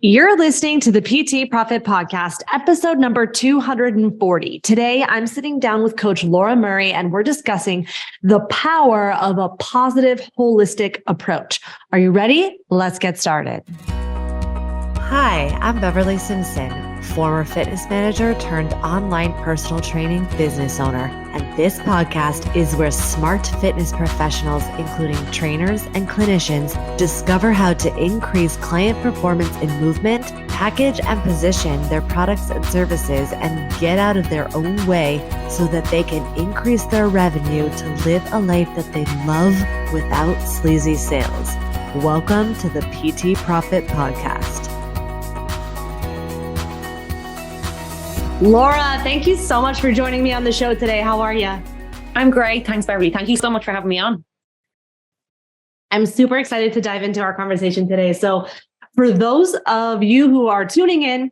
You're listening to the PT Profit Podcast, episode number 240. Today, I'm sitting down with Coach Laura Murray, and we're discussing the power of a positive, holistic approach. Are you ready? Let's get started. Hi, I'm Beverly Simpson, former fitness manager turned online personal training business owner. And this podcast is where smart fitness professionals, including trainers and clinicians, discover how to increase client performance in movement, package and position their products and services, and get out of their own way so that they can increase their revenue to live a life that they love without sleazy sales. Welcome to the PT Profit Podcast. Laura, thank you so much for joining me on the show today. How are you? I'm great. Thanks, Beverly. Thank you so much for having me on. I'm super excited to dive into our conversation today. So for those of you who are tuning in,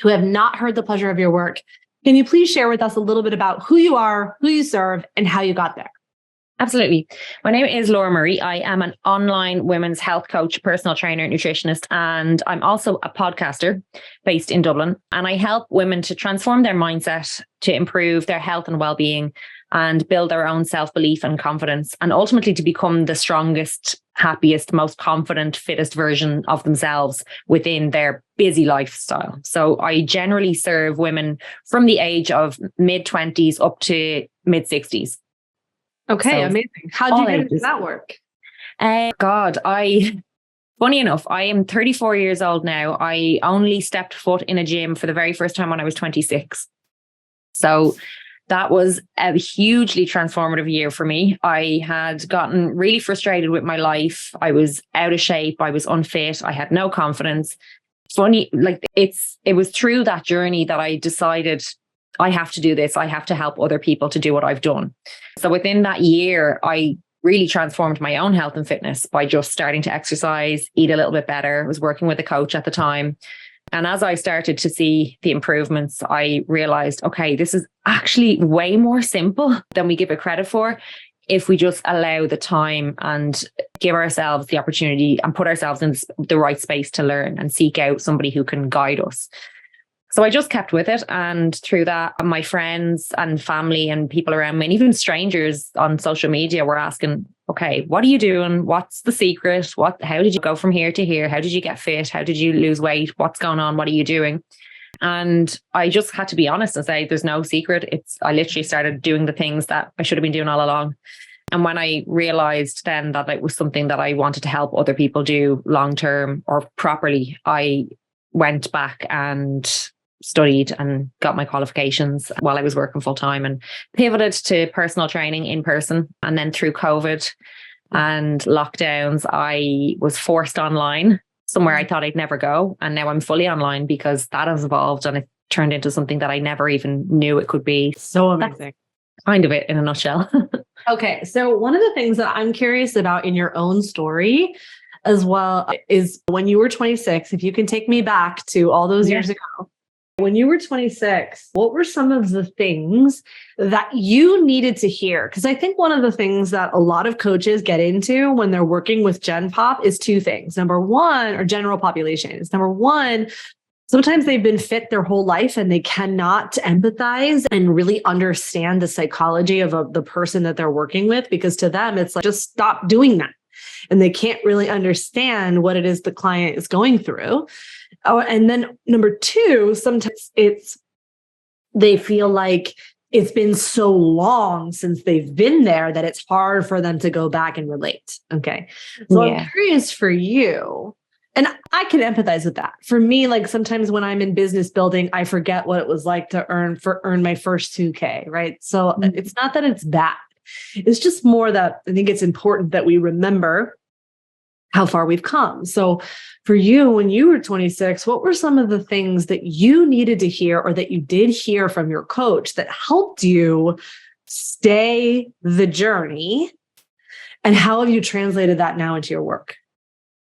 who have not heard the pleasure of your work, can you please share with us a little bit about who you are, who you serve, and how you got there? Absolutely. My name is Laura Murray. I am an online women's health coach, personal trainer, nutritionist, and I'm also a podcaster based in Dublin. And I help women to transform their mindset to improve their health and well-being and build their own self-belief and confidence, and ultimately to become the strongest, happiest, most confident, fittest version of themselves within their busy lifestyle. So I generally serve women from the age of mid-20s up to mid-60s. Okay, So, amazing. How did you get into that work? Funny enough, I am 34 years old now. I only stepped foot in a gym for the very first time when I was 26. So that was a hugely transformative year for me. I had gotten really frustrated with my life. I was out of shape. I was unfit. I had no confidence. It was through that journey that I decided I have to do this. I have to help other people to do what I've done. So within that year, I really transformed my own health and fitness by just starting to exercise, eat a little bit better. I was working with a coach at the time. And as I started to see the improvements, I realized, okay, this is actually way more simple than we give it credit for if we just allow the time and give ourselves the opportunity and put ourselves in the right space to learn and seek out somebody who can guide us. So I just kept with it. And through that, my friends and family and people around me, and even strangers on social media, were asking, okay, what are you doing? What's the secret? How did you go from here to here? How did you get fit? How did you lose weight? What's going on? What are you doing? And I just had to be honest and say, there's no secret. I literally started doing the things that I should have been doing all along. And when I realized then that it was something that I wanted to help other people do long term or properly, I went back and studied and got my qualifications while I was working full time and pivoted to personal training in person. And then through COVID and lockdowns, I was forced online somewhere I thought I'd never go. And now I'm fully online because that has evolved and it turned into something that I never even knew it could be. So amazing. That's kind of it in a nutshell. Okay. So one of the things that I'm curious about in your own story as well is when you were 26, if you can take me back to all those years ago. When you were 26, what were some of the things that you needed to hear? Because I think one of the things that a lot of coaches get into when they're working with Gen Pop is two things. Number one, or general population is number one, sometimes they've been fit their whole life and they cannot empathize and really understand the psychology of the person that they're working with, because to them, it's like, just stop doing that. And they can't really understand what it is the client is going through. Oh, and then number two, sometimes they feel like it's been so long since they've been there that it's hard for them to go back and relate. Okay. So I'm curious for you, and I can empathize with that. For me, like sometimes when I'm in business building, I forget what it was like to earn my first 2K, right? So it's not that it's bad. It's just more that I think it's important that we remember how far we've come. So for you, when you were 26, what were some of the things that you needed to hear or that you did hear from your coach that helped you stay the journey? And how have you translated that now into your work?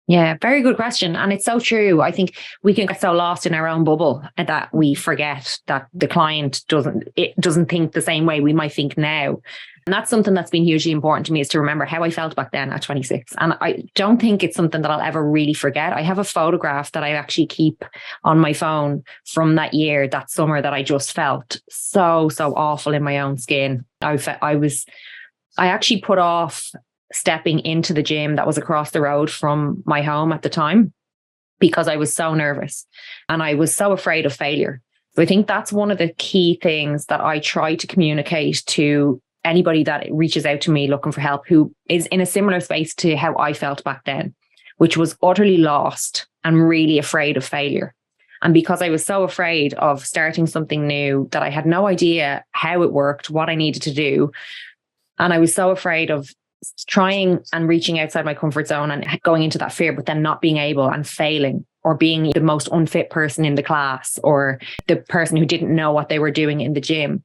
Yeah, very good question. And it's so true. I think we can get so lost in our own bubble that we forget that the client doesn't think the same way we might think now. And that's something that's been hugely important to me, is to remember how I felt back then at 26. And I don't think it's something that I'll ever really forget. I have a photograph that I actually keep on my phone from that year, that summer, that I just felt so awful in my own skin. I actually put off stepping into the gym that was across the road from my home at the time because I was so nervous and I was so afraid of failure. So I think that's one of the key things that I try to communicate to anybody that reaches out to me looking for help, who is in a similar space to how I felt back then, which was utterly lost and really afraid of failure. And because I was so afraid of starting something new that I had no idea how it worked, what I needed to do, and I was so afraid of trying and reaching outside my comfort zone and going into that fear, but then not being able and failing, or being the most unfit person in the class, or the person who didn't know what they were doing in the gym.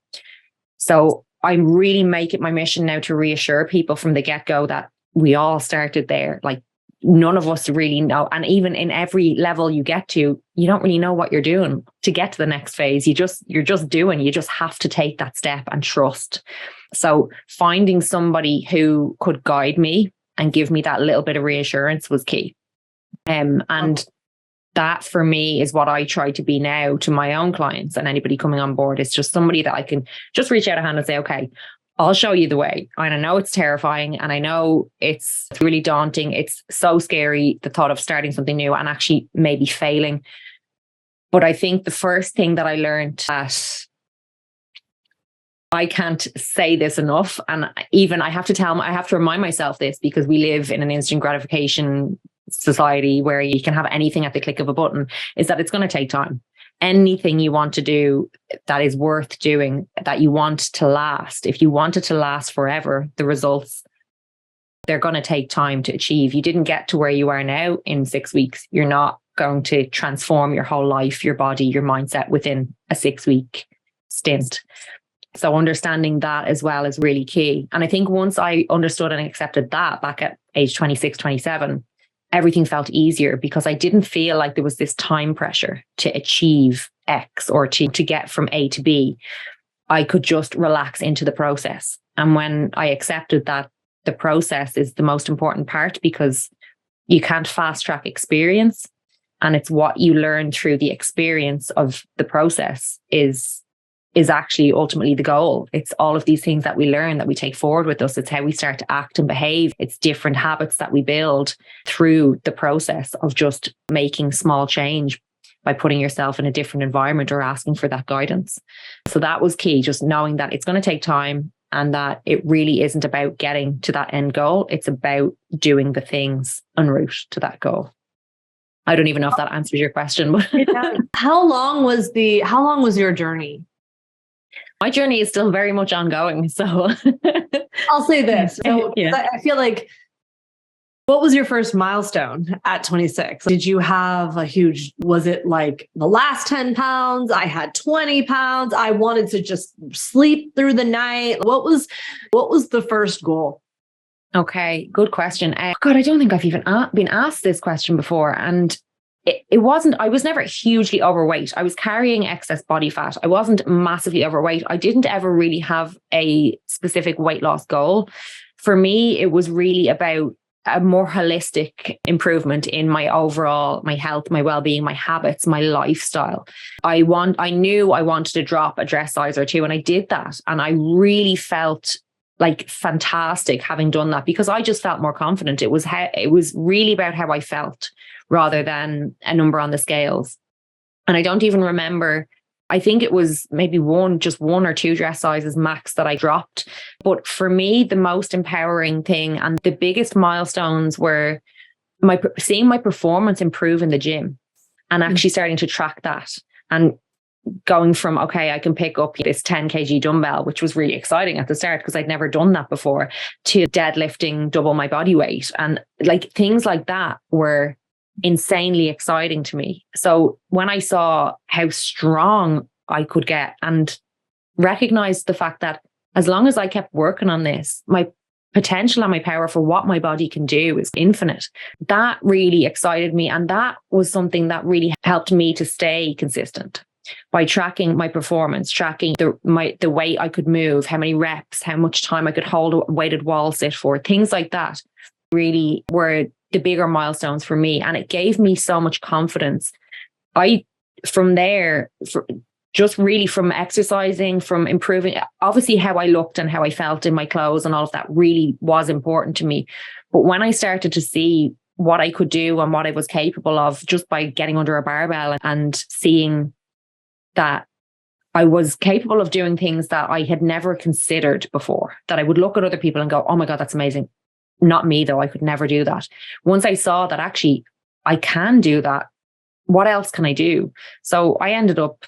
So I really make it my mission now to reassure people from the get-go that we all started there. Like, none of us really know. And even in every level you get to, you don't really know what you're doing to get to the next phase. You're just doing. You just have to take that step and trust. So finding somebody who could guide me and give me that little bit of reassurance was key. And that for me is what I try to be now to my own clients and anybody coming on board. It's just somebody that I can just reach out a hand and say, okay, I'll show you the way. And I know it's terrifying and I know it's really daunting. It's so scary, the thought of starting something new and actually maybe failing. But I think the first thing that I learned, that I can't say this enough, and even I have to remind myself this, because we live in an instant gratification society where you can have anything at the click of a button, is that it's going to take time. Anything you want to do that is worth doing, that you want to last, if you want it to last forever, the results, they're going to take time to achieve. You didn't get to where you are now in 6 weeks. You're not going to transform your whole life, your body, your mindset within a 6-week stint. So understanding that as well is really key. And I think once I understood and accepted that back at age 26, 27, everything felt easier, because I didn't feel like there was this time pressure to achieve X or to get from A to B. I could just relax into the process. And when I accepted that the process is the most important part, because you can't fast track experience, and it's what you learn through the experience of the process is actually ultimately the goal. It's all of these things that we learn that we take forward with us. It's how we start to act and behave. It's different habits that we build through the process of just making small change by putting yourself in a different environment or asking for that guidance. So that was key, just knowing that it's going to take time and that it really isn't about getting to that end goal. It's about doing the things en route to that goal. I don't even know if that answers your question, but How long was your journey? My journey is still very much ongoing. So I'll say this. So Yeah. I feel like, what was your first milestone at 26? Did you have was it like the last 10 pounds? I had 20 pounds. I wanted to just sleep through the night. What was the first goal? Okay, good question. God, I don't think I've even been asked this question before. And it wasn't, I was never hugely overweight. I was carrying excess body fat. I wasn't massively overweight. I didn't ever really have a specific weight loss goal. For me, it was really about a more holistic improvement in my overall, my health, my well-being, my habits, my lifestyle. I knew I wanted to drop a dress size or two, and I did that. And I really felt like fantastic having done that, because I just felt more confident. It was really about how I felt rather than a number on the scales. And I don't even remember, I think it was maybe just one or two dress sizes max that I dropped. But for me, the most empowering thing and the biggest milestones were seeing my performance improve in the gym and actually starting to track that, and going from, okay, I can pick up this 10 kg dumbbell, which was really exciting at the start because I'd never done that before, to deadlifting double my body weight. And like things like that were insanely exciting to me. So when I saw how strong I could get and recognized the fact that as long as I kept working on this, my potential and my power for what my body can do is infinite. That really excited me. And that was something that really helped me to stay consistent. by tracking my performance, tracking the weight I could move, how many reps, how much time I could hold a weighted wall sit for, things like that really were the bigger milestones for me. And it gave me so much confidence. From there, just really from exercising, from improving, obviously how I looked and how I felt in my clothes and all of that really was important to me. But when I started to see what I could do and what I was capable of just by getting under a barbell and seeing that I was capable of doing things that I had never considered before, that I would look at other people and go, oh my God, that's amazing. Not me though, I could never do that. Once I saw that actually I can do that, what else can I do? So I ended up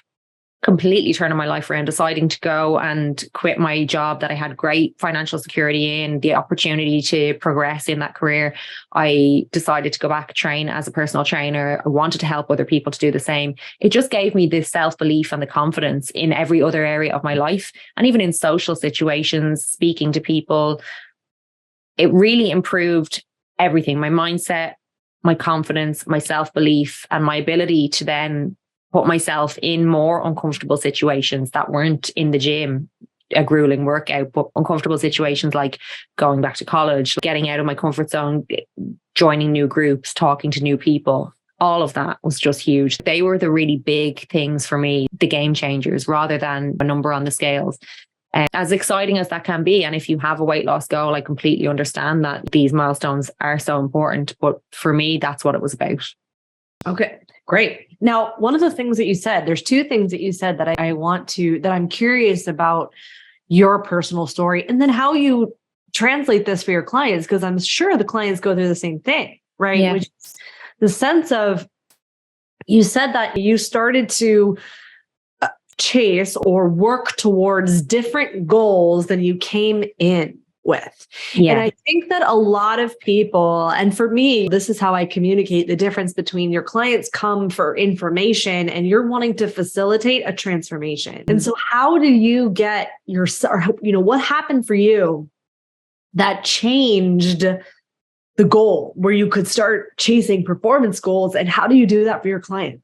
completely turning my life around, deciding to go and quit my job that I had great financial security in, the opportunity to progress in that career. I decided to go back and train as a personal trainer. I wanted to help other people to do the same. It just gave me this self-belief and the confidence in every other area of my life. And even in social situations, speaking to people, it really improved everything. My mindset, my confidence, my self-belief, and my ability to then put myself in more uncomfortable situations that weren't in the gym, a grueling workout, but uncomfortable situations like going back to college, getting out of my comfort zone, joining new groups, talking to new people. All of that was just huge. They were the really big things for me, the game changers, rather than a number on the scales. As exciting as that can be, and if you have a weight loss goal, I completely understand that these milestones are so important. But for me, that's what it was about. Okay, great. Now, one of the things that you said, there's two things that you said that that I'm curious about your personal story and then how you translate this for your clients, because I'm sure the clients go through the same thing, right? Yeah. Which is the sense of, you said that you started to chase or work towards different goals than you came in with. Yeah. And I think that a lot of people, and for me, this is how I communicate the difference between your clients come for information and you're wanting to facilitate a transformation. And so how do you get what happened for you that changed the goal where you could start chasing performance goals? And how do you do that for your clients?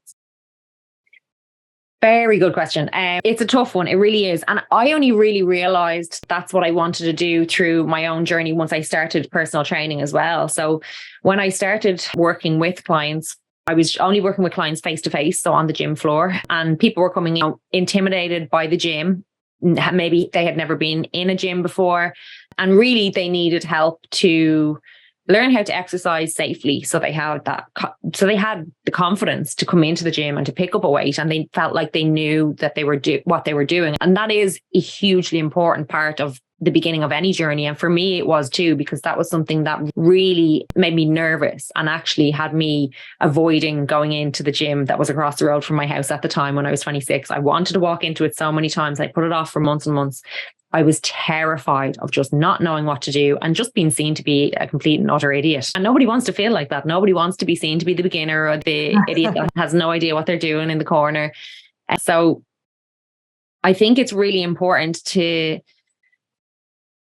Very good question. It's a tough one. It really is. And I only really realized that's what I wanted to do through my own journey once I started personal training as well. So when I started working with clients, I was only working with clients face to face, so on the gym floor, and people were coming out intimidated by the gym. Maybe they had never been in a gym before, and really they needed help to learn how to exercise safely. So they had the confidence to come into the gym and to pick up a weight, and they felt like they knew that they were what they were doing. And that is a hugely important part of the beginning of any journey. And for me, it was too, because that was something that really made me nervous and actually had me avoiding going into the gym that was across the road from my house at the time when I was 26. I wanted to walk into it so many times. I put it off for months and months. I was terrified of just not knowing what to do and just being seen to be a complete and utter idiot. And nobody wants to feel like that. Nobody wants to be seen to be the beginner or the idiot that has no idea what they're doing in the corner. So I think it's really important to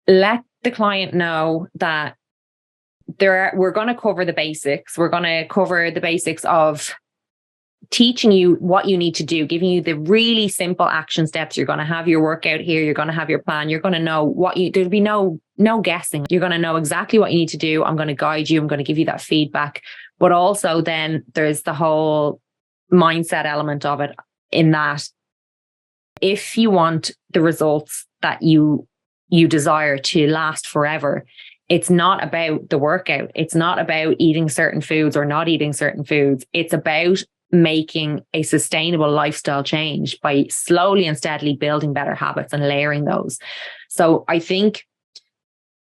let the client know that we're going to cover the basics. We're going to cover the basics of teaching you what you need to do, giving you the really simple action steps. You're going to have your workout here. You're going to have your plan. You're going to know there'll be no guessing. You're going to know exactly what you need to do. I'm going to guide you. I'm going to give you that feedback. But also then there's the whole mindset element of it, in that if you want the results that you desire to last forever, it's not about the workout. It's not about eating certain foods or not eating certain foods. It's about making a sustainable lifestyle change by slowly and steadily building better habits and layering those. So I think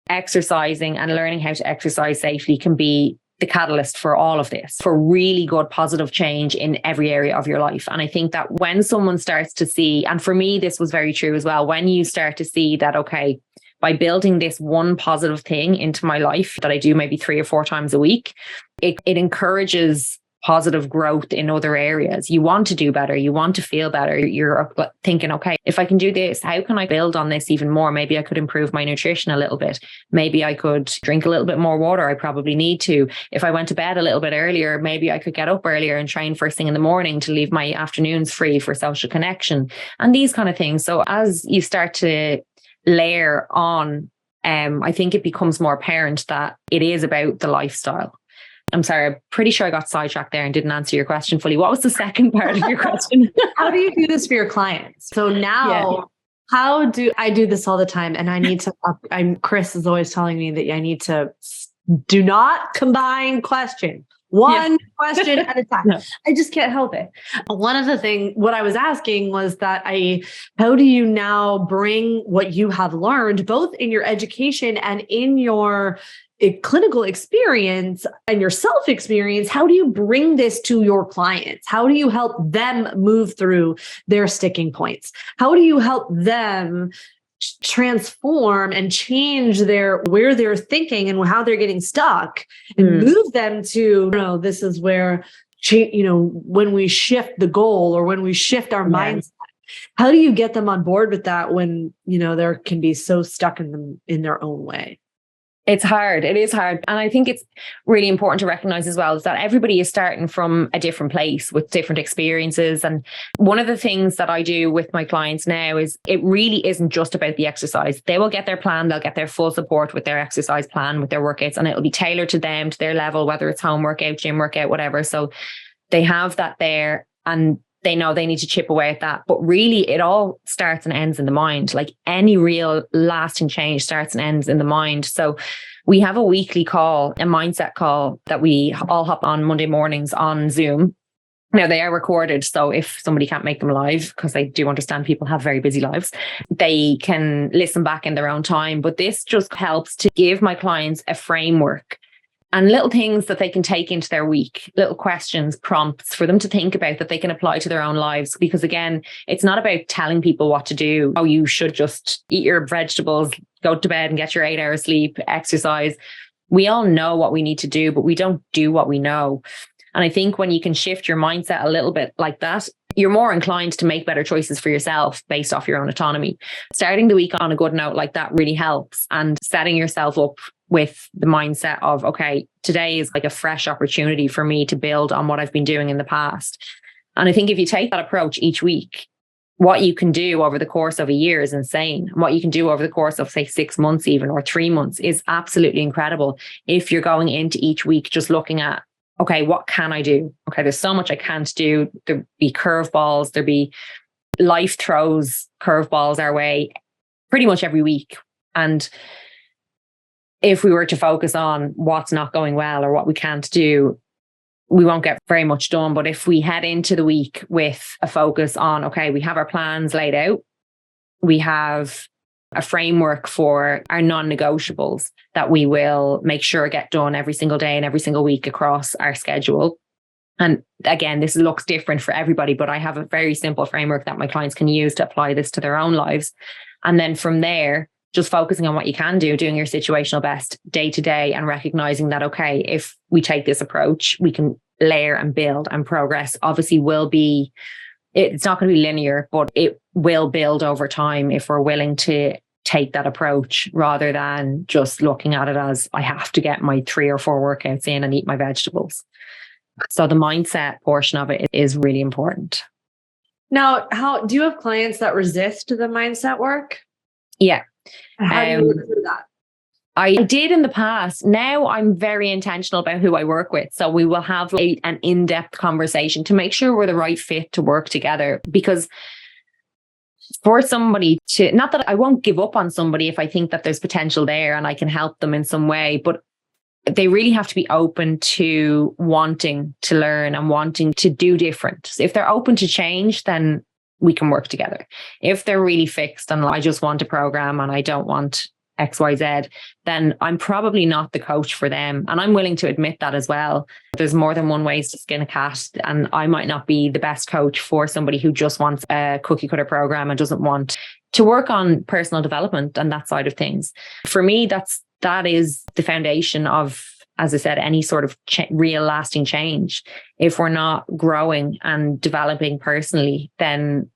exercising and learning how to exercise safely can be the catalyst for all of this, for really good positive change in every area of your life. And I think that when someone starts to see, and for me, this was very true as well, when you start to see that, okay, by building this one positive thing into my life that I do maybe 3 or 4 times a week, it encourages positive growth in other areas. You want to do better. You want to feel better. You're thinking, okay, if I can do this, how can I build on this even more? Maybe I could improve my nutrition a little bit. Maybe I could drink a little bit more water. I probably need to. If I went to bed a little bit earlier, maybe I could get up earlier and train first thing in the morning to leave my afternoons free for social connection and these kind of things. So as you start to layer on, I think it becomes more apparent that it is about the lifestyle. I'm sorry, I'm pretty sure I got sidetracked there and didn't answer your question fully. What was the second part of your question? How do you do this for your clients? So now, how do I do this all the time? And I need to, Chris is always telling me that I need to do not combine question. One question at a time. I just can't help it. One of the things, what I was asking was that how do you now bring what you have learned, both in your education and in your clinical experience and your self experience, how do you bring this to your clients? How do you help them move through their sticking points? How do you help them transform and change where they're thinking and how they're getting stuck and move them to, this is where, when we shift the goal or when we shift our mindset, how do you get them on board with that when, they can be so stuck in their own way? It's hard. It is hard. And I think it's really important to recognize as well is that everybody is starting from a different place with different experiences. And one of the things that I do with my clients now is it really isn't just about the exercise. They will get their plan. They'll get their full support with their exercise plan, with their workouts, and it'll be tailored to them, to their level, whether it's home workout, gym workout, whatever. So they have that there and they know they need to chip away at that. But really, it all starts and ends in the mind. Like any real lasting change starts and ends in the mind. So we have a weekly call, a mindset call that we all hop on Monday mornings on Zoom. Now, they are recorded. So if somebody can't make them live, because I do understand people have very busy lives, they can listen back in their own time. But this just helps to give my clients a framework and little things that they can take into their week, little questions, prompts for them to think about that they can apply to their own lives. Because again, it's not about telling people what to do. Oh, you should just eat your vegetables, go to bed and get your 8 hours sleep, exercise. We all know what we need to do, but we don't do what we know. And I think when you can shift your mindset a little bit like that, you're more inclined to make better choices for yourself based off your own autonomy. Starting the week on a good note like that really helps, and setting yourself up with the mindset of, okay, today is like a fresh opportunity for me to build on what I've been doing in the past. And I think if you take that approach each week, what you can do over the course of a year is insane. And what you can do over the course of, say, 6 months even, or 3 months is absolutely incredible. If you're going into each week just looking at, okay, what can I do? Okay, there's so much I can't do. There'd be curveballs. There'd be life throws curveballs our way pretty much every week. And if we were to focus on what's not going well or what we can't do, we won't get very much done. But if we head into the week with a focus on, okay, we have our plans laid out, we have a framework for our non-negotiables that we will make sure get done every single day and every single week across our schedule. And again, this looks different for everybody, but I have a very simple framework that my clients can use to apply this to their own lives. And then from there, just focusing on what you can do, doing your situational best day to day, and recognizing that, okay, if we take this approach, we can layer and build, and progress obviously will be, it's not going to be linear, but it will build over time if we're willing to take that approach rather than just looking at it as I have to get my 3 or 4 workouts in and eat my vegetables. So the mindset portion of it is really important. Now, how do you have clients that resist the mindset work? Yeah. How do you work through that? I did in the past. Now I'm very intentional about who I work with. So we will have an in-depth conversation to make sure we're the right fit to work together. Because for somebody to, not that I won't give up on somebody if I think that there's potential there and I can help them in some way, but they really have to be open to wanting to learn and wanting to do different. So if they're open to change, then we can work together. If they're really fixed and I just want a program and I don't want XYZ, then I'm probably not the coach for them. And I'm willing to admit that as well. There's more than one ways to skin a cat. And I might not be the best coach for somebody who just wants a cookie cutter program and doesn't want to work on personal development and that side of things. For me, that is the foundation of as I said, any sort of real lasting change, if we're not growing and developing personally, then,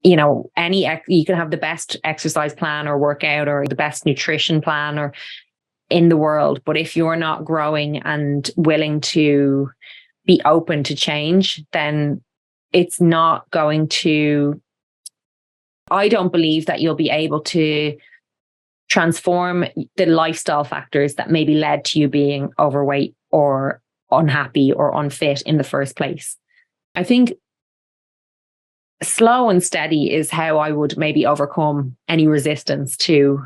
you know, you can have the best exercise plan or workout or the best nutrition plan or in the world. But if you're not growing and willing to be open to change, then it's not going to, I don't believe that you'll be able to transform the lifestyle factors that maybe led to you being overweight or unhappy or unfit in the first place. I think slow and steady is how I would maybe overcome any resistance to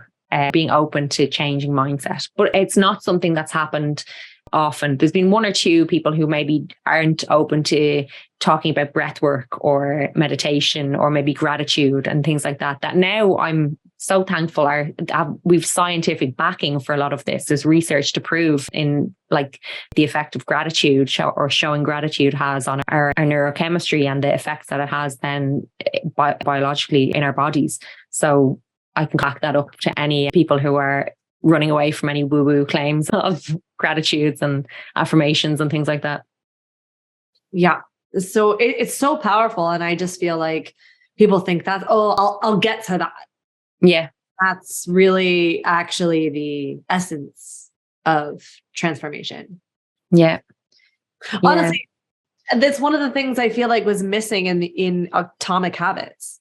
being open to changing mindset. But it's not something that's happened often. There's been one or two people who maybe aren't open to talking about breath work or meditation or maybe gratitude and things like that, that now I'm so thankful we've scientific backing for a lot of this. There's research to prove in like the effect of gratitude or showing gratitude has on our neurochemistry and the effects that it has then biologically in our bodies. So I can back that up to any people who are running away from any woo-woo claims of gratitudes and affirmations and things like that. Yeah. So it's so powerful. And I just feel like people think that, I'll get to that. Yeah. That's really actually the essence of transformation. Yeah. Honestly, that's one of the things I feel like was missing in Atomic Habits.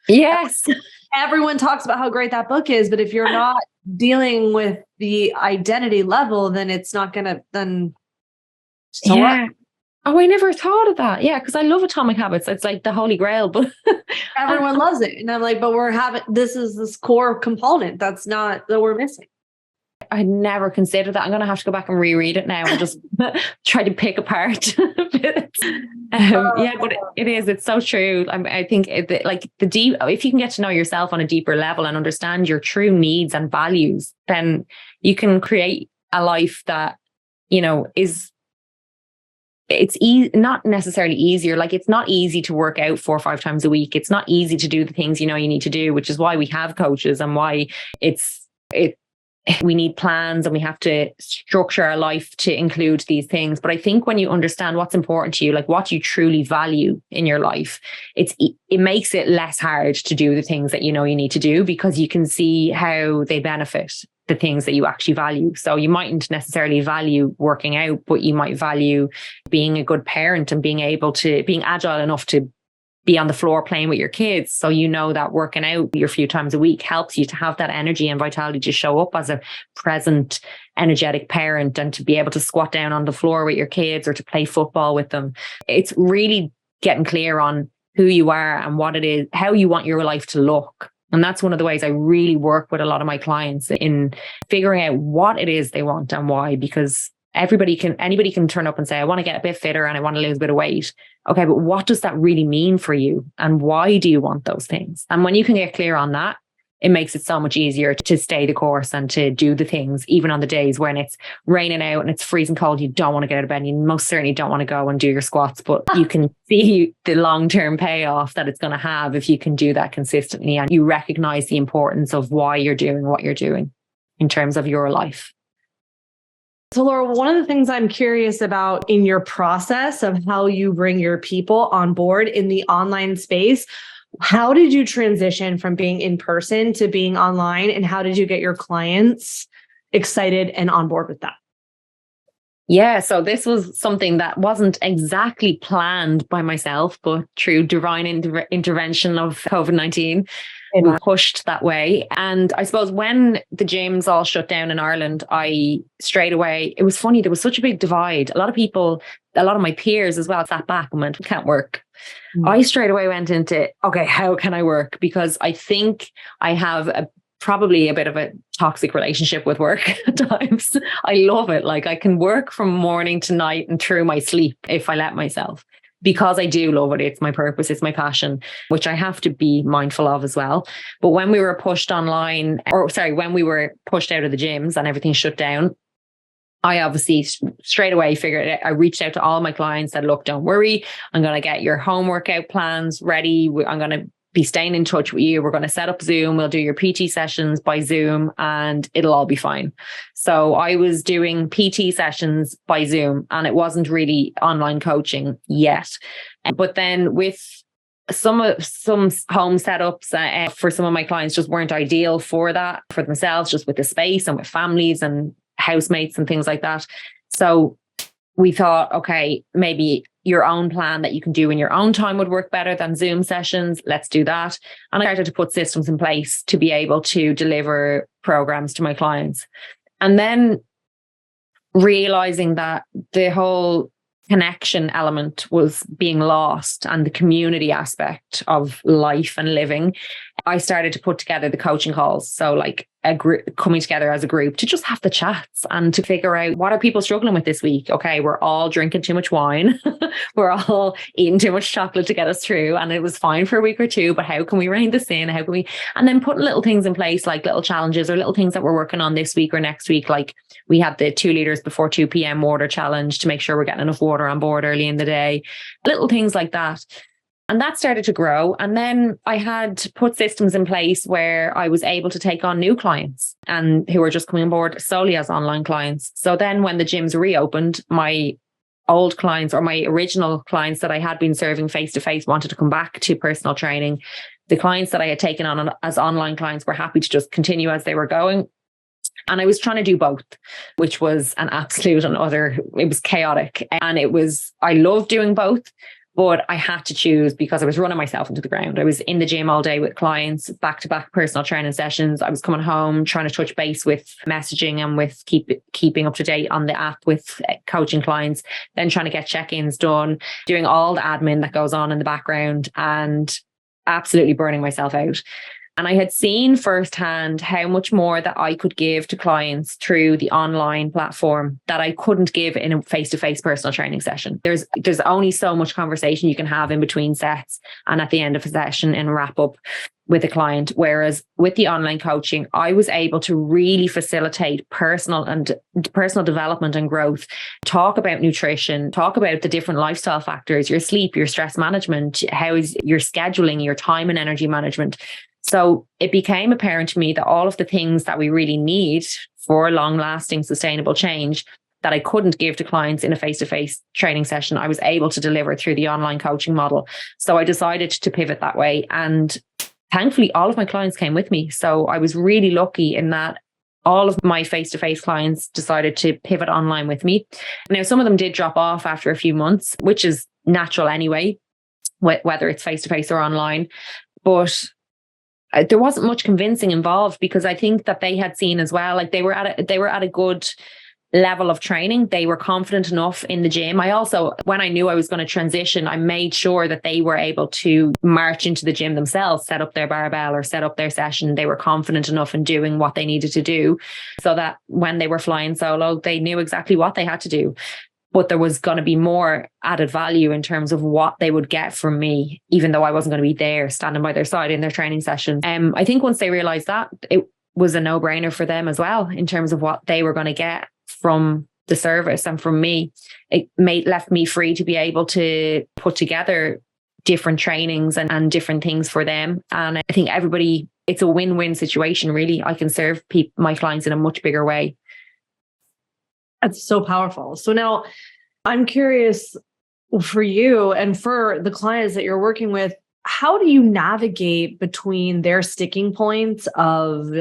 Yes. Everyone talks about how great that book is, but if you're not dealing with the identity level, then it's not going to, then. So yeah. what? Oh, I never thought of that. Yeah. Cause I love Atomic Habits. It's like the holy grail, but everyone loves it. And I'm like, but this is this core component that we're missing. I never considered that. I'm going to have to go back and reread it now and just try to pick apart bits. Yeah, but it's so true. I think if you can get to know yourself on a deeper level and understand your true needs and values, then you can create a life that, you know, it's not necessarily easier. Like it's not easy to work out 4 or 5 times a week. It's not easy to do the things you know you need to do, which is why we have coaches and why we need plans and we have to structure our life to include these things. But I think when you understand what's important to you, like what you truly value in your life, it makes it less hard to do the things that you know you need to do because you can see how they benefit the things that you actually value. So you mightn't necessarily value working out, but you might value being a good parent and being agile enough to be on the floor playing with your kids. So you know that working out your few times a week helps you to have that energy and vitality to show up as a present, energetic parent and to be able to squat down on the floor with your kids or to play football with them. It's really getting clear on who you are and what it is, how you want your life to look. And that's one of the ways I really work with a lot of my clients in figuring out what it is they want and why, because anybody can turn up and say, I want to get a bit fitter and I want to lose a bit of weight. Okay, but what does that really mean for you? And why do you want those things? And when you can get clear on that, it makes it so much easier to stay the course and to do the things, even on the days when it's raining out and it's freezing cold. You don't want to get out of bed. You most certainly don't want to go and do your squats, but you can see the long-term payoff that it's going to have if you can do that consistently and you recognize the importance of why you're doing what you're doing in terms of your life. So Laura, one of the things I'm curious about in your process of how you bring your people on board in the online space, how did you transition from being in person to being online? And how did you get your clients excited and on board with that? Yeah, so this was something that wasn't exactly planned by myself, but through divine intervention of COVID-19, we pushed that way. And I suppose when the gyms all shut down in Ireland, it was funny, there was such a big divide. A lot of my peers as well sat back and went, we can't work. I straight away went into, okay, how can I work? Because I think I have probably a bit of a toxic relationship with work at times. I love it. Like I can work from morning to night and through my sleep if I let myself, because I do love it. It's my purpose. It's my passion, which I have to be mindful of as well. But when we were pushed when we were pushed out of the gyms and everything shut down, I obviously straight away figured it out. I reached out to all my clients, said, look, don't worry. I'm going to get your home workout plans ready. I'm going to be staying in touch with you. We're going to set up Zoom. We'll do your PT sessions by Zoom and it'll all be fine. So I was doing PT sessions by Zoom and it wasn't really online coaching yet. But then with some home setups for some of my clients just weren't ideal for that, for themselves, just with the space and with families and housemates and things like that. So we thought, okay, maybe your own plan that you can do in your own time would work better than Zoom sessions. Let's do that. And I started to put systems in place to be able to deliver programs to my clients. And then realizing that the whole connection element was being lost and the community aspect of life and living, I started to put together the coaching calls. So like a group coming together as a group to just have the chats and to figure out what are people struggling with this week. Okay, we're all drinking too much wine. We're all eating too much chocolate to get us through. And it was fine for a week or two, but how can we rein this in? How can we, and then putting little things in place, like little challenges or little things that we're working on this week or next week. Like we had the 2 liters before 2 p.m. water challenge to make sure we're getting enough water on board early in the day. Little things like that. And that started to grow. And then I had put systems in place where I was able to take on new clients and who were just coming on board solely as online clients. So then when the gyms reopened, my old clients or my original clients that I had been serving face-to-face wanted to come back to personal training. The clients that I had taken on as online clients were happy to just continue as they were going. And I was trying to do both, which was an absolute and utter, it was chaotic. And I loved doing both. But I had to choose because I was running myself into the ground. I was in the gym all day with clients, back-to-back personal training sessions. I was coming home, trying to touch base with messaging and with keeping up to date on the app with coaching clients, then trying to get check-ins done, doing all the admin that goes on in the background and absolutely burning myself out. And I had seen firsthand how much more that I could give to clients through the online platform that I couldn't give in a face-to-face personal training session. There's only so much conversation you can have in between sets and at the end of a session and wrap up with a client. Whereas with the online coaching, I was able to really facilitate personal development and growth, talk about nutrition, talk about the different lifestyle factors, your sleep, your stress management, how is your scheduling, your time and energy management. So it became apparent to me that all of the things that we really need for long-lasting, sustainable change that I couldn't give to clients in a face-to-face training session, I was able to deliver through the online coaching model. So I decided to pivot that way. And thankfully, all of my clients came with me. So I was really lucky in that all of my face-to-face clients decided to pivot online with me. Now, some of them did drop off after a few months, which is natural anyway, whether it's face-to-face or online. But there wasn't much convincing involved because I think that they had seen as well, like they were at a good level of training. They were confident enough in the gym. I also, when I knew I was going to transition, I made sure that they were able to march into the gym themselves, set up their barbell or set up their session. They were confident enough in doing what they needed to do so that when they were flying solo, they knew exactly what they had to do. But there was going to be more added value in terms of what they would get from me, even though I wasn't going to be there standing by their side in their training sessions. I think once they realized that, it was a no-brainer for them as well in terms of what they were going to get from the service and from me. It left me free to be able to put together different trainings and different things for them. And I think it's a win-win situation, really. I can serve my clients in a much bigger way. That's so powerful. So now I'm curious for you and for the clients that you're working with, how do you navigate between their sticking points of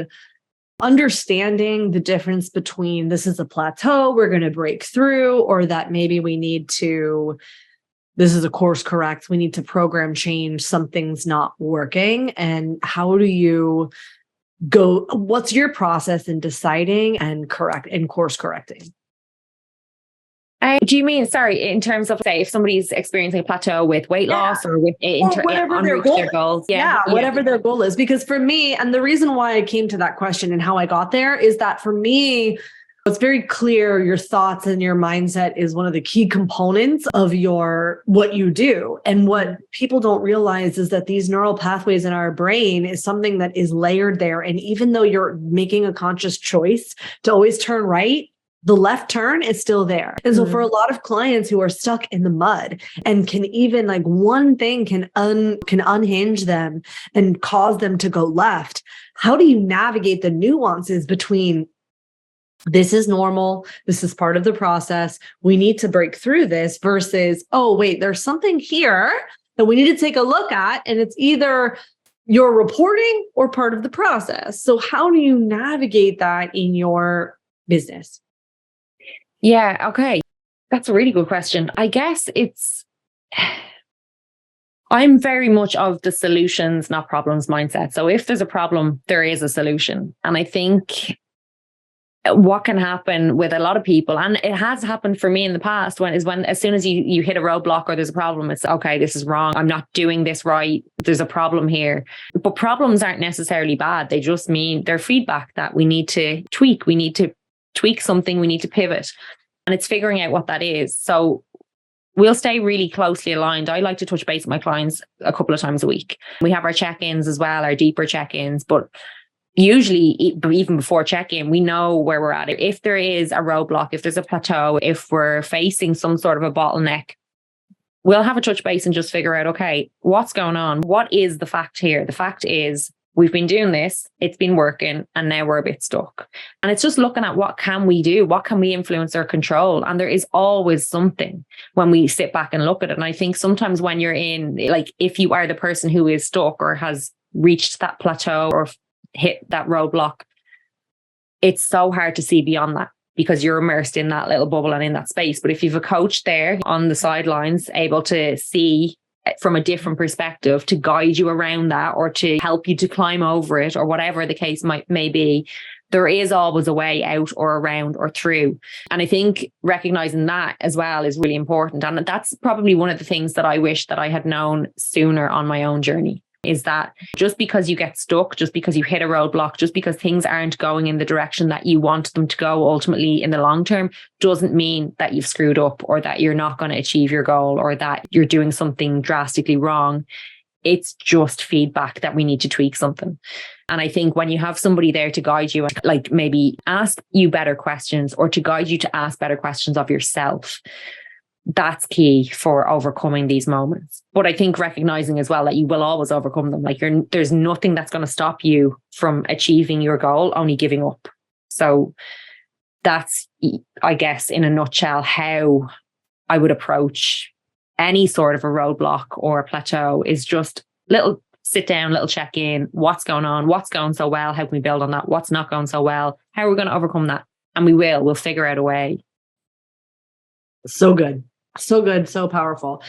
understanding the difference between this is a plateau, we're going to break through, or that maybe this is a course correct, we need to program change, something's not working. And how do you what's your process in deciding and course correcting? Do you mean, sorry, in terms of, say, if somebody's experiencing a plateau with weight loss or with whatever their goals? Whatever their goal is. Because for me, and the reason why I came to that question and how I got there is that for me, it's very clear your thoughts and your mindset is one of the key components of what you do. And what people don't realize is that these neural pathways in our brain is something that is layered there. And even though you're making a conscious choice to always turn right, the left turn is still there. And so for a lot of clients who are stuck in the mud and can even like one thing can unhinge them and cause them to go left, how do you navigate the nuances between this is normal, this is part of the process, we need to break through this versus, oh, wait, there's something here that we need to take a look at, and it's either you're reporting or part of the process. So how do you navigate that in your business? Yeah, okay. That's a really good question. I guess I'm very much of the solutions, not problems mindset. So if there's a problem, there is a solution. And I think what can happen with a lot of people, and it has happened for me in the past, when as soon as you hit a roadblock or there's a problem, it's okay, this is wrong, I'm not doing this right, there's a problem here. But problems aren't necessarily bad. They just mean they're feedback that we need to tweak. We need to tweak something, we need to pivot. And it's figuring out what that is. So we'll stay really closely aligned. I like to touch base with my clients a couple of times a week. We have our check-ins as well, our deeper check-ins, but usually even before check-in, we know where we're at. If there is a roadblock, if there's a plateau, if we're facing some sort of a bottleneck, we'll have a touch base and just figure out, okay, what's going on? What is the fact here? The fact is we've been doing this, it's been working, and now we're a bit stuck. And it's just looking at what can we do? What can we influence or control? And there is always something when we sit back and look at it. And I think sometimes when you're in, like, if you are the person who is stuck or has reached that plateau or hit that roadblock, it's so hard to see beyond that because you're immersed in that little bubble and in that space. But if you've a coach there on the sidelines able to see from a different perspective to guide you around that or to help you to climb over it or whatever the case may be, there is always a way out or around or through. And I think recognizing that as well is really important. And that's probably one of the things that I wish that I had known sooner on my own journey, is that just because you get stuck, just because you hit a roadblock, just because things aren't going in the direction that you want them to go ultimately in the long term, doesn't mean that you've screwed up or that you're not going to achieve your goal or that you're doing something drastically wrong. It's just feedback that we need to tweak something. And I think when you have somebody there to guide you, like maybe ask you better questions or to guide you to ask better questions of yourself, that's key for overcoming these moments. But I think recognizing as well that you will always overcome them. Like there's nothing that's going to stop you from achieving your goal, only giving up. So that's, I guess, in a nutshell, how I would approach any sort of a roadblock or a plateau, is just little sit down, little check in. What's going on? What's going so well? How can we build on that? What's not going so well? How are we going to overcome that? And we'll figure out a way. So good. So good. So powerful.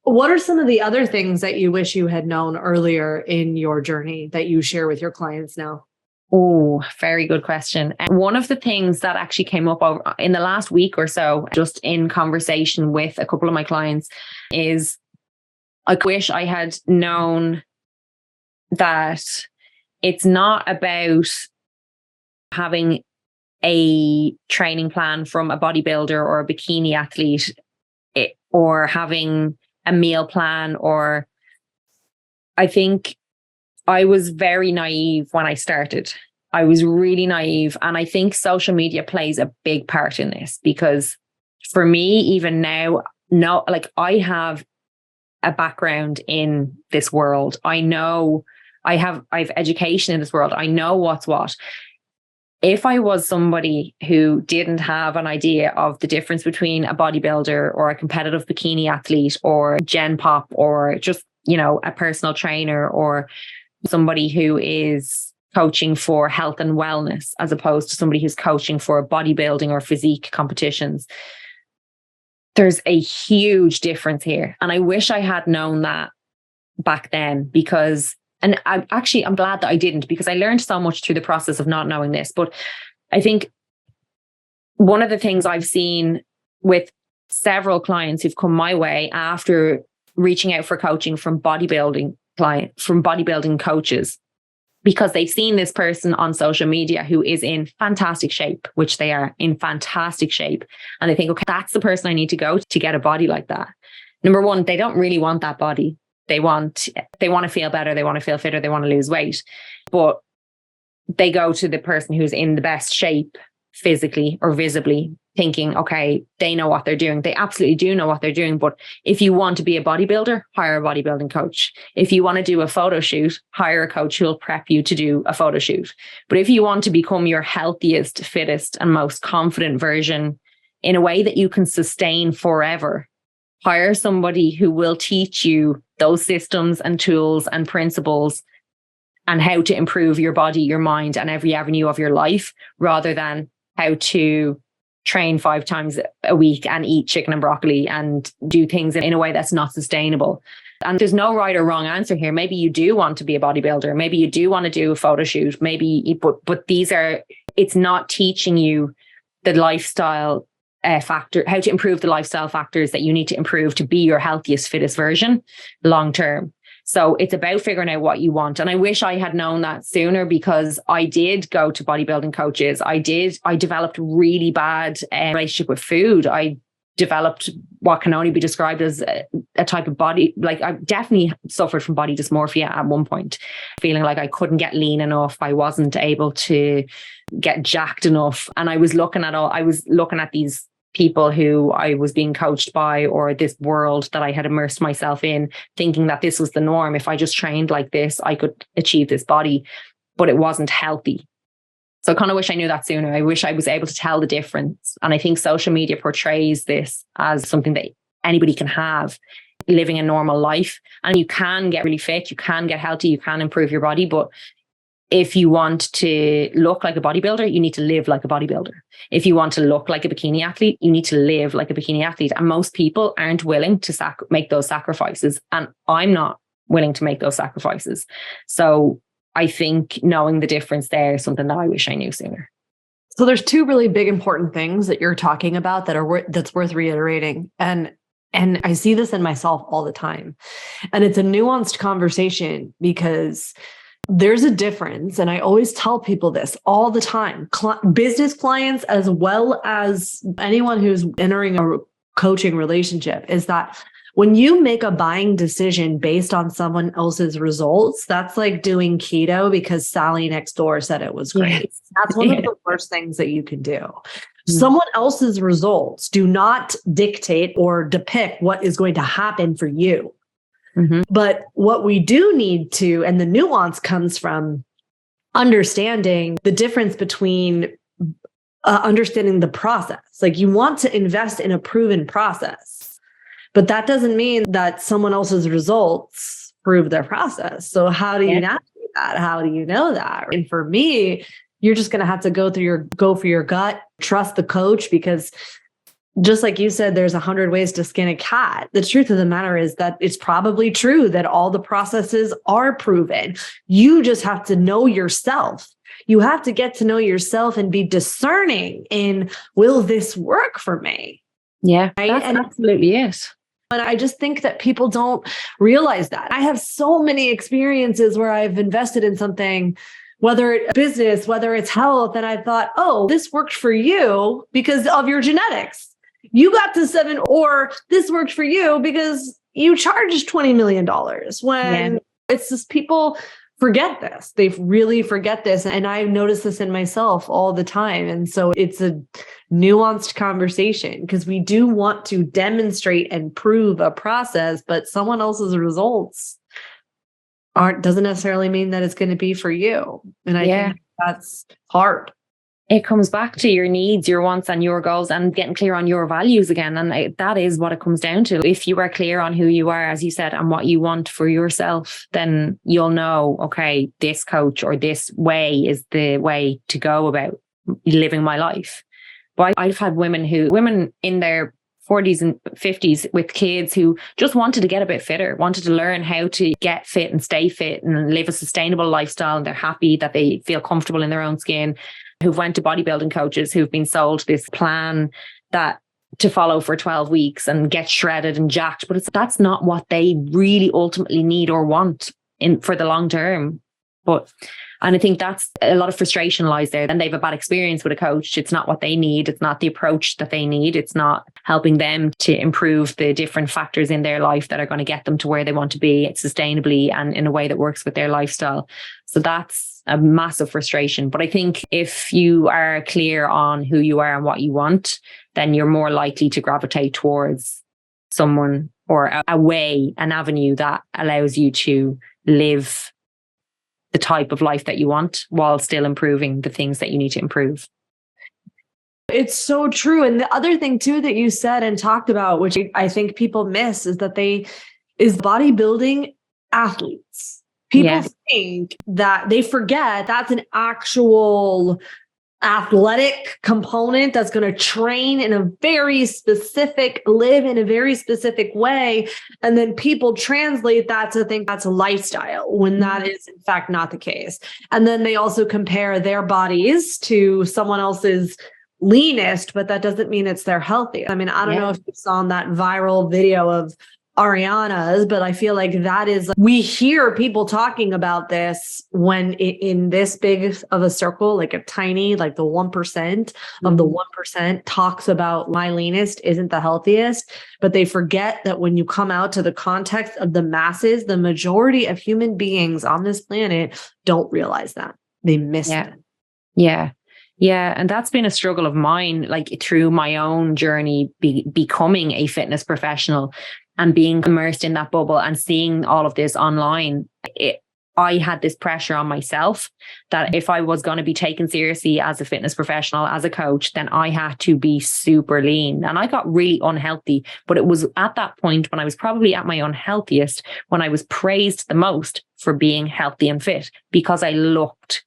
What are some of the other things that you wish you had known earlier in your journey that you share with your clients now? Oh, very good question. And one of the things that actually came up in the last week or so, just in conversation with a couple of my clients, is I wish I had known that it's not about having a training plan from a bodybuilder or a bikini athlete, or having a meal plan. Or I think I was very naive when I started. I was really naive. And I think social media plays a big part in this, because for me, even now, I have a background in this world. I know I've education in this world. I know what's what. If I was somebody who didn't have an idea of the difference between a bodybuilder or a competitive bikini athlete or Gen Pop or just, a personal trainer or somebody who is coaching for health and wellness, as opposed to somebody who's coaching for bodybuilding or physique competitions, there's a huge difference here. And I wish I had known that back then, and I'm glad that I didn't, because I learned so much through the process of not knowing this. But I think one of the things I've seen with several clients who've come my way after reaching out for coaching from bodybuilding coaches, because they've seen this person on social media who is in fantastic shape, which they are in fantastic shape. And they think, okay, that's the person I need to go to get a body like that. Number one, they don't really want that body. They want to feel better. They want to feel fitter. They want to lose weight. But they go to the person who's in the best shape physically or visibly, thinking, okay, they know what they're doing. They absolutely do know what they're doing. But if you want to be a bodybuilder, hire a bodybuilding coach. If you want to do a photo shoot, hire a coach who'll prep you to do a photo shoot. But if you want to become your healthiest, fittest, and most confident version in a way that you can sustain forever, hire somebody who will teach you those systems and tools and principles and how to improve your body, your mind, and every avenue of your life, rather than how to train 5 times a week and eat chicken and broccoli and do things in a way that's not sustainable. And there's no right or wrong answer here. Maybe you do want to be a bodybuilder. Maybe you do want to do a photo shoot. But it's not teaching you the lifestyle factor, how to improve the lifestyle factors that you need to improve to be your healthiest, fittest version long term. So it's about figuring out what you want. And I wish I had known that sooner, because I did go to bodybuilding coaches. I developed really bad relationship with food. I developed what can only be described as a type of body. Like, I definitely suffered from body dysmorphia at one point, feeling like I couldn't get lean enough. I wasn't able to get jacked enough. And I was looking at these people who I was being coached by, or this world that I had immersed myself in, thinking that this was the norm. If I just trained like this, I could achieve this body, but it wasn't healthy. So I kind of wish I knew that sooner. I wish I was able to tell the difference. And I think social media portrays this as something that anybody can have, living a normal life. And you can get really fit, you can get healthy, you can improve your body. But if you want to look like a bodybuilder, you need to live like a bodybuilder. If you want to look like a bikini athlete, you need to live like a bikini athlete. And most people aren't willing to make those sacrifices. And I'm not willing to make those sacrifices. So I think knowing the difference there is something that I wish I knew sooner. So there's 2 really big important things that you're talking about that's worth reiterating. And I see this in myself all the time. And it's a nuanced conversation, because there's a difference. And I always tell people this all the time, business clients, as well as anyone who's entering a coaching relationship, is that when you make a buying decision based on someone else's results, that's like doing keto because Sally next door said it was great. Yes. That's one of the worst things that you can do. Mm-hmm. Someone else's results do not dictate or depict what is going to happen for you. Mm-hmm. But what we do need to, and the nuance comes from understanding the difference between understanding the process. Like, you want to invest in a proven process, but that doesn't mean that someone else's results prove their process. So how do you navigate that? How do you know that? And for me, you're just going to have to go for your gut, trust the coach, because just like you said, there's 100 ways to skin a cat. The truth of the matter is that it's probably true that all the processes are proven. You just have to know yourself. You have to get to know yourself and be discerning in, will this work for me? Yeah, right? That's absolutely it. And I just think that people don't realize that. I have so many experiences where I've invested in something, whether it's business, whether it's health, and I thought, oh, this worked for you because of your genetics. You got to 7, or this worked for you because you charged $20 million. When it's just, people forget this. They really forget this. And I notice this in myself all the time. And so it's a nuanced conversation, because we do want to demonstrate and prove a process, but someone else's results doesn't necessarily mean that it's going to be for you. And I think that's hard. It comes back to your needs, your wants, and your goals, and getting clear on your values again. And that is what it comes down to. If you are clear on who you are, as you said, and what you want for yourself, then you'll know, okay, this coach or this way is the way to go about living my life. But I've had women in their 40s and 50s with kids who just wanted to get a bit fitter, wanted to learn how to get fit and stay fit and live a sustainable lifestyle. And they're happy that they feel comfortable in their own skin, who've went to bodybuilding coaches, who've been sold this plan that to follow for 12 weeks and get shredded and jacked. But that's not what they really ultimately need or want for the long term. And I think that's a lot of frustration lies there. And they have a bad experience with a coach. It's not what they need. It's not the approach that they need. It's not helping them to improve the different factors in their life that are going to get them to where they want to be sustainably and in a way that works with their lifestyle. So that's a massive frustration. But I think if you are clear on who you are and what you want, then you're more likely to gravitate towards someone or a way, an avenue that allows you to live the type of life that you want while still improving the things that you need to improve. It's so true. And the other thing too that you said and talked about, which I think people miss, is that is bodybuilding athletes. People think that they forget that's an actual athletic component that's going to train in a very specific, live in a very specific way. And then people translate that to think that's a lifestyle when that is in fact not the case. And then they also compare their bodies to someone else's leanest, but that doesn't mean it's their healthiest. I mean, I don't know if you saw that viral video of Ariana's, but I feel like that is, we hear people talking about this when in this big of a circle, like a tiny, like the 1% of the 1% talks about my leanest isn't the healthiest, but they forget that when you come out to the context of the masses, the majority of human beings on this planet don't realize that. They miss it. Yeah. And that's been a struggle of mine, like through my own journey, becoming a fitness professional and being immersed in that bubble and seeing all of this online. I had this pressure on myself that if I was going to be taken seriously as a fitness professional, as a coach, then I had to be super lean. And I got really unhealthy. But it was at that point when I was probably at my unhealthiest, when I was praised the most for being healthy and fit, because I looked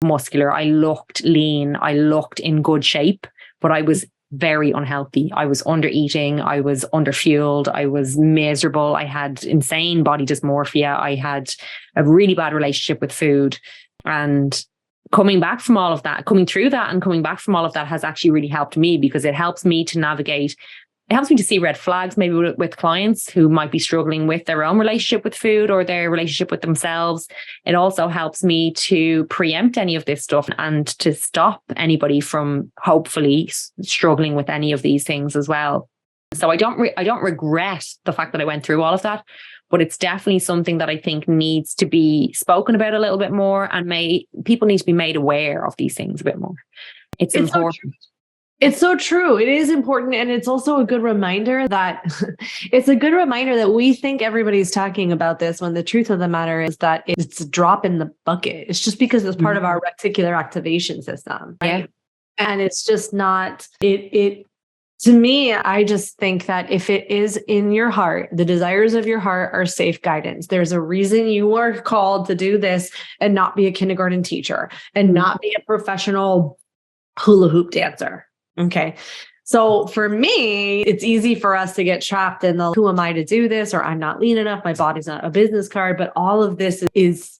muscular, I looked lean, I looked in good shape, but I was very unhealthy. I was under eating, I was underfueled, I was miserable, I had insane body dysmorphia, I had a really bad relationship with food. And coming back from all of that, coming through that and coming back from all of that has actually really helped me, because it helps me to navigate. It helps me to see red flags maybe with clients who might be struggling with their own relationship with food or their relationship with themselves. It also helps me to preempt any of this stuff and to stop anybody from hopefully struggling with any of these things as well. So I don't regret the fact that I went through all of that, but it's definitely something that I think needs to be spoken about a little bit more, and people need to be made aware of these things a bit more. It's important. So it's so true. It is important. And it's also a good reminder that we think everybody's talking about this when the truth of the matter is that it's a drop in the bucket. It's just because it's part of our reticular activation system. Right? Yeah. And it's just not, to me, I just think that if it is in your heart, the desires of your heart are safe guidance. There's a reason you are called to do this and not be a kindergarten teacher and not be a professional hula hoop dancer. Okay. So for me, it's easy for us to get trapped in the, who am I to do this? Or I'm not lean enough. My body's not a business card, but all of this is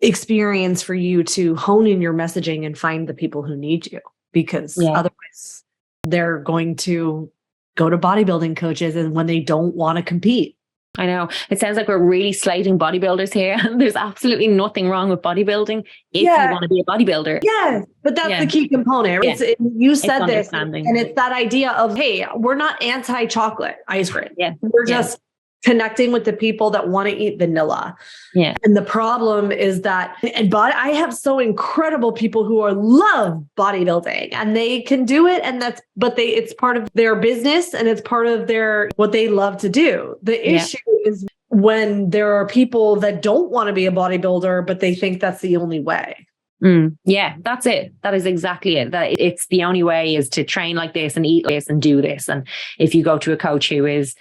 experience for you to hone in your messaging and find the people who need you, because otherwise they're going to go to bodybuilding coaches and when they don't want to compete. I know. It sounds like we're really slating bodybuilders here. There's absolutely nothing wrong with bodybuilding if you want to be a bodybuilder. Yeah, but that's the key component. Yeah. You said this, and it's that idea of, hey, we're not anti-chocolate ice cream. Yeah. We're just connecting with the people that want to eat vanilla. Yeah. And the problem is that, I have so incredible people who love bodybuilding and they can do it. And it's part of their business and it's part of what they love to do. The issue is when there are people that don't want to be a bodybuilder, but they think that's the only way. Yeah, that's it. That is exactly it. That it's the only way is to train like this and eat like this and do this. And if you go to a coach who has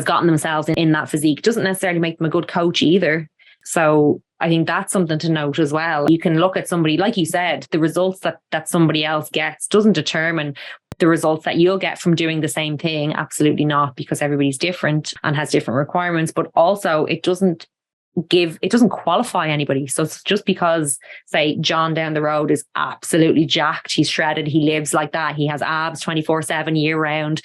gotten themselves in that physique, doesn't necessarily make them a good coach either. So I think that's something to note as well. You can look at somebody, like you said, the results that somebody else gets doesn't determine the results that you'll get from doing the same thing. Absolutely not, because everybody's different and has different requirements, but also it doesn't qualify anybody. So it's just because, say, John down the road is absolutely jacked, he's shredded, he lives like that, he has abs 24/7 year round,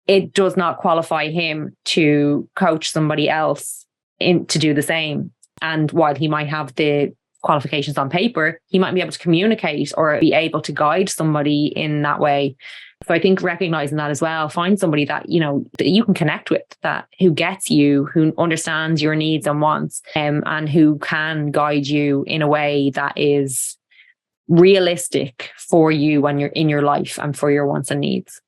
it does not qualify him to coach somebody else to do the same. And while he might have the qualifications on paper, he might be able to communicate or be able to guide somebody in that way. So I think recognizing that as well, find somebody that, that you can connect with, that who gets you, who understands your needs and wants, and who can guide you in a way that is realistic for you when you're in your life and for your wants and needs.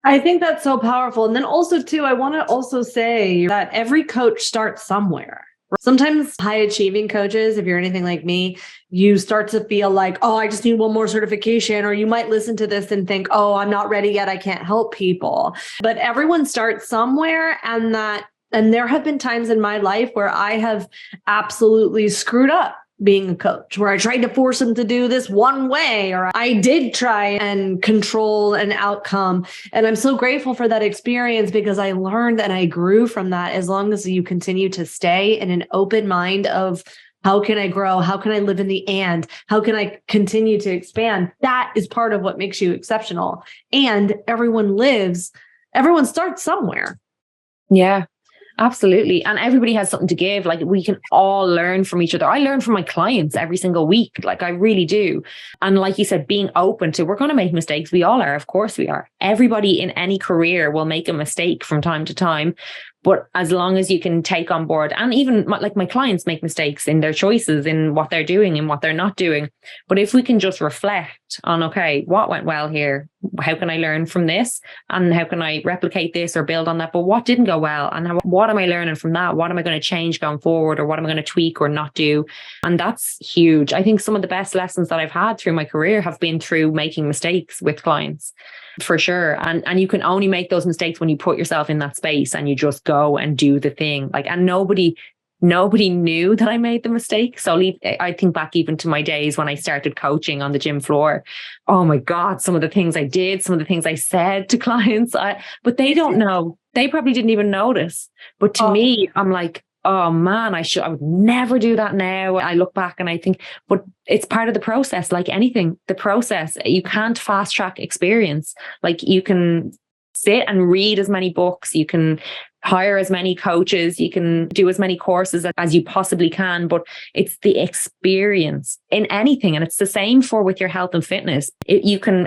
I think that's so powerful. And then also too, I want to also say that every coach starts somewhere. Sometimes high achieving coaches, if you're anything like me, you start to feel like, oh, I just need one more certification. Or you might listen to this and think, oh, I'm not ready yet. I can't help people. But everyone starts somewhere. And there have been times in my life where I have absolutely screwed up being a coach, where I tried to force them to do this one way, or I did try and control an outcome. And I'm so grateful for that experience, because I learned and I grew from that. As long as you continue to stay in an open mind of, how can I grow? How can I live in the and? How can I continue to expand? That is part of what makes you exceptional. And everyone starts somewhere. Yeah. Absolutely. And everybody has something to give. Like, we can all learn from each other. I learn from my clients every single week. Like, I really do. And like you said, being open to, we're going to make mistakes. We all are. Of course we are. Everybody in any career will make a mistake from time to time. But as long as you can take on board, and even my clients make mistakes in their choices, in what they're doing and what they're not doing. But if we can just reflect on, okay, what went well here? How can I learn from this? And how can I replicate this or build on that? But what didn't go well? And what am I learning from that? What am I going to change going forward? Or what am I going to tweak or not do? And that's huge. I think some of the best lessons that I've had through my career have been through making mistakes with clients. For sure. And you can only make those mistakes when you put yourself in that space and you just go and do the thing. And nobody knew that I made the mistake. So I think back even to my days when I started coaching on the gym floor. Oh my God, some of the things I did, some of the things I said to clients, but they don't know. They probably didn't even notice. But to me, I'm like, oh man, I would never do that now. I look back and I think, but it's part of the process. Like anything, the process, you can't fast track experience. Like, you can sit and read as many books, you can hire as many coaches, you can do as many courses as you possibly can, but it's the experience in anything. And it's the same with your health and fitness. You can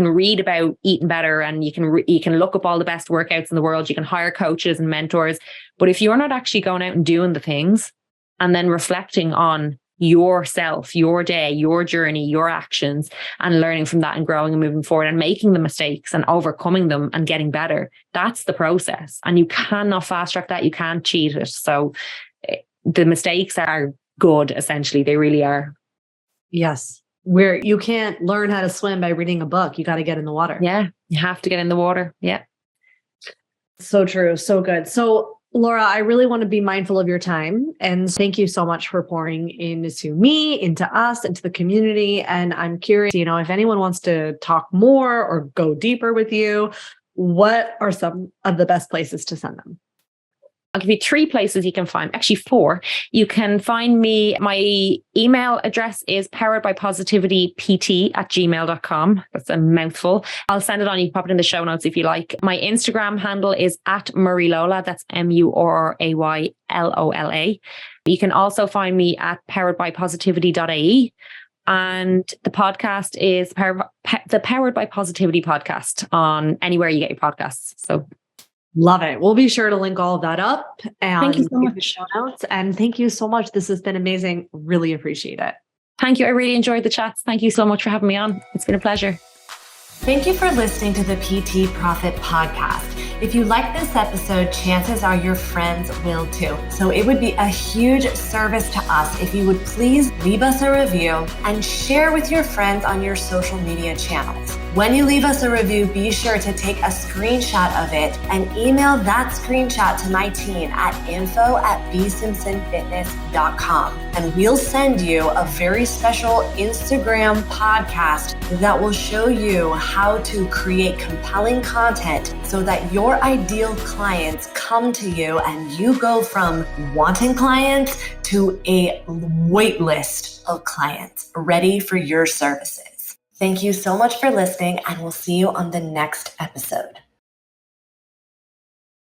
read about eating better, and you can look up all the best workouts in the world. You can hire coaches and mentors. But if you're not actually going out and doing the things and then reflecting on yourself, your day, your journey, your actions, and learning from that and growing and moving forward and making the mistakes and overcoming them and getting better, that's the process. And you cannot fast track that. You can't cheat it. So the mistakes are good, essentially. They really are. Yes. Where you can't learn how to swim by reading a book. You got to get in the water. Yeah. You have to get in the water. Yeah. So true. So good. So Laura, I really want to be mindful of your time. And thank you so much for pouring into me, into us, into the community. And I'm curious, if anyone wants to talk more or go deeper with you, what are some of the best places to send them? I'll give you 3 places you can find, actually 4. You can find me. My email address is poweredbypositivitypt@gmail.com. That's a mouthful. I'll send it on. You can pop it in the show notes if you like. My Instagram handle is @MurrayLola. That's MurrayLola. You can also find me at poweredbypositivity.ie. And the podcast is the Powered by Positivity podcast on anywhere you get your podcasts. So love it. We'll be sure to link all of that up. And thank you so much. Show notes. And thank you so much. This has been amazing. Really appreciate it. Thank you. I really enjoyed the chats. Thank you so much for having me on. It's been a pleasure. Thank you for listening to the PT Profit Podcast. If you like this episode, chances are your friends will too. So it would be a huge service to us if you would please leave us a review and share with your friends on your social media channels. When you leave us a review, be sure to take a screenshot of it and email that screenshot to my team at info@bsimpsonfitness.com. And we'll send you a very special Instagram podcast that will show you how to create compelling content so that your ideal clients come to you and you go from wanting clients to a wait list of clients ready for your services. Thank you so much for listening, and we'll see you on the next episode.